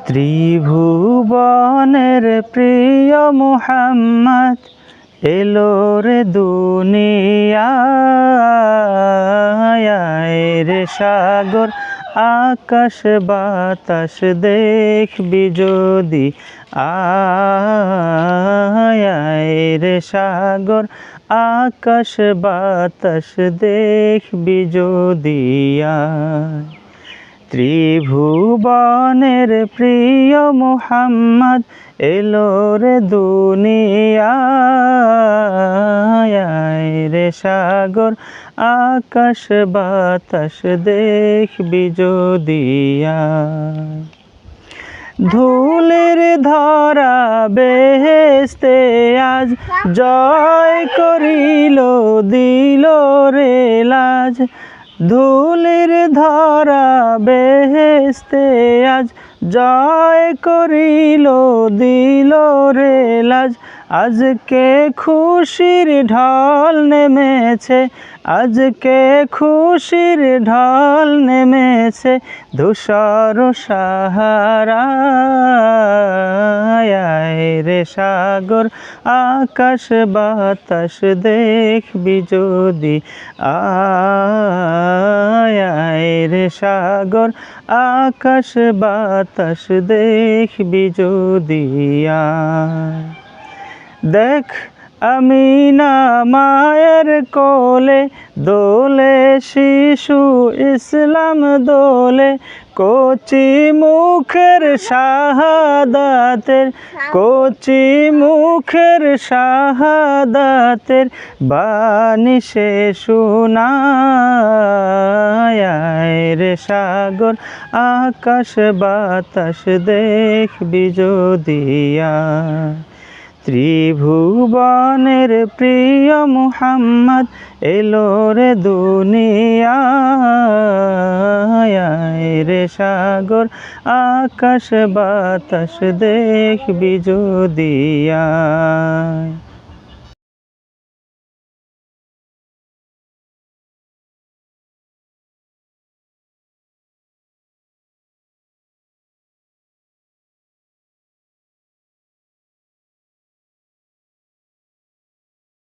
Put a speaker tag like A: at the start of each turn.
A: ত্রিভুবনের প্রিয় মুহাম্মদ এলো রে দুনিয়ায় রে সাগর আকাশ বাতাস দেখবি যদি আয় রে সাগর আকাশ বাতাস দেখবি যদি আয়। ত্রিভুবনের প্রিয় মুহাম্মদ এলো রে দুনিয়ায় রে সাগর আকাশ বাতাস দেখবি যদি আয়। ধুলির ধরা বেহেশতে আজ জয় করিল দিল রে লাজ। ধুলির ধরা বেহেশতে আজ জয় করিল দিল রে লাজ। আজকে খুশির ঢল নেমেছে, আজকে খুশির ঢল নেমেছে ধূসর সাহারায় রে সাগর আকাশ বাতাস দেখবি যদি আয় রে সাগর আকাশ বাতাস দেখবি যদি আয়। দেখ আমিনা মায়ের কোলে দোলে শিশু ইসলাম দোলে। কচি মুখের শাহাদাতের, কচি মুখের শাহাদাতের বাণী সে শোনায় রে সাগর আকাশ বাতাস দেখবি যদি আয়। ত্রিভুবনের প্রিয় মুহাম্মদ এলো রে দুনিয়ায় রে সাগর আকাশ বাতাস দেখবি যদি আয়।